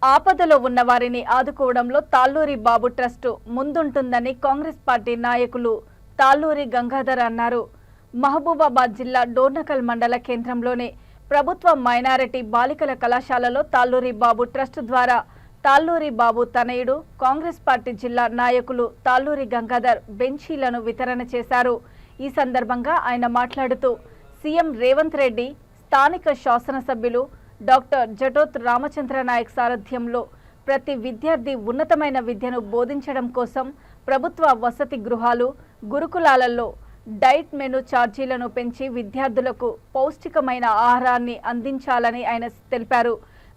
ఆపదలో ఉన్న వారిని ఆదుకోవడంలో తాళ్ళూరి బాబు ట్రస్ట్ ముందుంటుందని కాంగ్రెస్ పార్టీ నాయకులు తాళ్ళూరి గంగాధర్ అన్నారు. మహబూబాబాద్ జిల్లా డోర్నకల్ మండల కేంద్రంలోని ప్రభుత్వ మైనారిటీ బాలికల కళాశాలలో తాళ్ళూరి బాబు ట్రస్ట్ ద్వారా తాళ్ళూరి బాబు తనయుడు కాంగ్రెస్ పార్టీ జిల్లా నాయకులు తాళ్ళూరి గంగాధర్ బెంచీలను వితరణ చేశారు. ఈ సందర్భంగా ఆయన మాట్లాడుతూ సీఎం రేవంత్ రెడ్డి, స్థానిక శాసనసభ్యులు డాక్టర్ జటోత్ రామచంద్ర నాయక్ సారథ్యంలో ప్రతి విద్యార్థి ఉన్నతమైన విద్యను బోధించడం కోసం ప్రభుత్వ వసతి గృహాలు, గురుకులాలలో డైట్ మెను ఛార్జీలను పెంచి విద్యార్థులకు పౌష్టికమైన ఆహారాన్ని అందించాలని ఆయన తెలిపారు.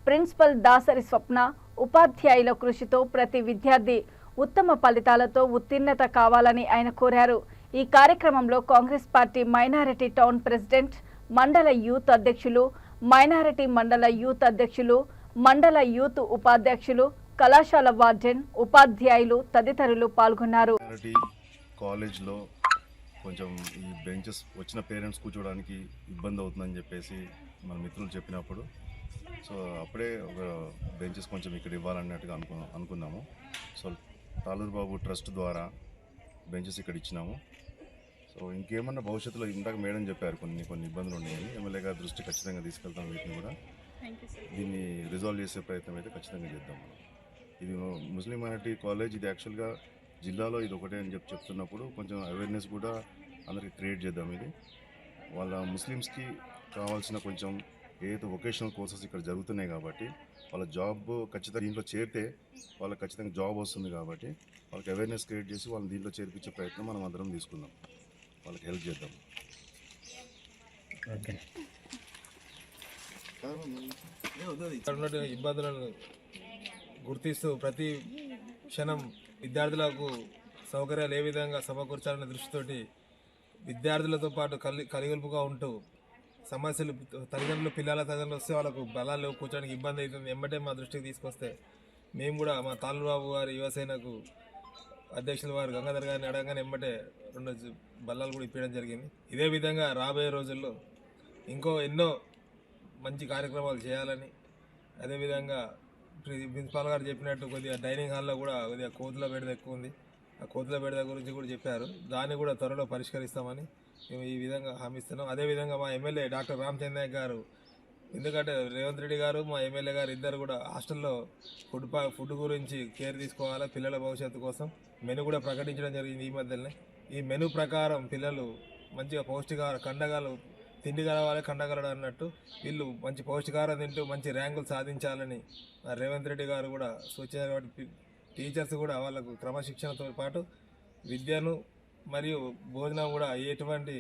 ప్రిన్సిపల్ దాసరి స్వప్న, ఉపాధ్యాయుల కృషితో ప్రతి విద్యార్థి ఉత్తమ ఫలితాలతో ఉత్తీర్ణత కావాలని ఆయన కోరారు. ఈ కార్యక్రమంలో Congress party minority town president, మండల యూత్ అధ్యక్షులు, మైనారిటీ మండల యూత్ అధ్యక్షులు, మండల యూత్ ఉపాధ్యక్షులు, కళాశాల వార్డెన్, ఉపాధ్యాయులు తదితరులు పాల్గొన్నారు. కాలేజ్లో కొంచెం ఈ బెంచెస్ వచ్చిన పేరెంట్స్ కూర్చోవడానికి ఇబ్బంది అవుతుందని చెప్పేసి మన మిత్రులు చెప్పినప్పుడు సో అప్పుడే ఒక బెంచెస్ కొంచెం ఇక్కడ ఇవ్వాలన్నట్టుగా అనుకున్నాము. సో తాళ్ళూరి బాబు ట్రస్ట్ ద్వారా బెంచెస్ ఇక్కడ ఇచ్చినాము. సో ఇంకేమన్నా భవిష్యత్తులో ఇందాక మేడం చెప్పారు కొన్ని ఇబ్బందులు ఉన్నాయని, ఎమ్మెల్యే గారి దృష్టి ఖచ్చితంగా తీసుకెళ్తాం. వీటిని కూడా దీన్ని రిజాల్వ్ చేసే ప్రయత్నం అయితే ఖచ్చితంగా చేద్దాం. ఇది ముస్లిం మైనారిటీ కాలేజ్, ఇది యాక్చువల్గా జిల్లాలో ఇది ఒకటే అని చెప్తున్నప్పుడు కొంచెం అవేర్నెస్ కూడా అందరికీ క్రియేట్ చేద్దాం. ఇది వాళ్ళ ముస్లిమ్స్కి కావాల్సిన కొంచెం ఏదైతే వొకేషనల్ కోర్సెస్ ఇక్కడ జరుగుతున్నాయి కాబట్టి వాళ్ళ జాబ్ ఖచ్చితంగా దీంట్లో చేరితే వాళ్ళకి ఖచ్చితంగా జాబ్ వస్తుంది కాబట్టి వాళ్ళకి అవేర్నెస్ క్రియేట్ చేసి వాళ్ళని దీంట్లో చేర్పించే ప్రయత్నం మనం అందరం తీసుకుందాం, వాళ్ళకి హెల్ప్ చేద్దాం. ఇబ్బందులను గుర్తిస్తూ ప్రతి క్షణం విద్యార్థులకు సౌకర్యాలు ఏ విధంగా సమకూర్చాలనే దృష్టితోటి విద్యార్థులతో పాటు కలిగొలుపుగా ఉంటూ సమస్యలు పిల్లల తల్లిదండ్రులు వస్తే వాళ్ళకు బలాలు కూర్చోడానికి ఇబ్బంది అవుతుంది. ఎమ్మటే మా దృష్టికి తీసుకొస్తే మేము కూడా మా తాళ్ళూరి బాబు గారి యువసేనకు అధ్యక్షుల వారు గంగాధర్ గారిని అడగగానే ఎమ్మటే 2 బల్లాలు కూడా ఇప్పించడం జరిగింది. ఇదే విధంగా రాబోయే రోజుల్లో ఇంకో ఎన్నో మంచి కార్యక్రమాలు చేయాలని, అదేవిధంగా ప్రిన్సిపాల్ గారు చెప్పినట్టు కొద్దిగా డైనింగ్ హాల్లో కూడా కొద్దిగా కోతుల బెడద ఎక్కువ ఉంది. ఆ కోతుల బెడద గురించి కూడా చెప్పారు. దాన్ని కూడా త్వరలో పరిష్కరిస్తామని మేము ఈ విధంగా హామీస్తున్నాం. అదేవిధంగా మా ఎమ్మెల్యే డాక్టర్ రామచంద్ర నాయక్ గారు, ఎందుకంటే రేవంత్ రెడ్డి గారు మా ఎమ్మెల్యే గారు ఇద్దరు కూడా హాస్టల్లో ఫుడ్ గురించి కేర్ తీసుకోవాలి. పిల్లల భవిష్యత్తు కోసం మెను కూడా ప్రకటించడం జరిగింది ఈ మధ్యలోనే. ఈ మెను ప్రకారం పిల్లలు మంచిగా పౌష్టికాహార కండగాలు తిండి కలవాలి, కండగలడు అన్నట్టు వీళ్ళు మంచి పౌష్టికాహారం తింటూ మంచి ర్యాంకులు సాధించాలని రేవంత్ రెడ్డి గారు కూడా సూచించారు. కాబట్టి టీచర్స్ కూడా వాళ్ళకు క్రమశిక్షణతో పాటు విద్యను మరియు భోజనం కూడా ఎటువంటి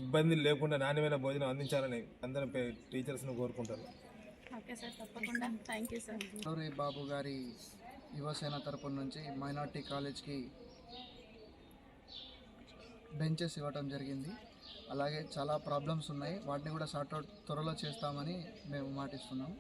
ఇబ్బందులు లేకుండా నాణ్యమైన భోజనం అందించాలని అందరం టీచర్స్ను కోరుకుంటాను. తాళ్ళూరి బాబు గారి యువసేన తరపు నుంచి మైనార్టీ కాలేజ్కి బెంచెస్ ఇవ్వటం జరిగింది. అలాగే చాలా ప్రాబ్లమ్స్ ఉన్నాయి, వాటిని కూడా సార్ట్అవుట్ త్వరలో చేస్తామని మేము మాటిస్తున్నాము.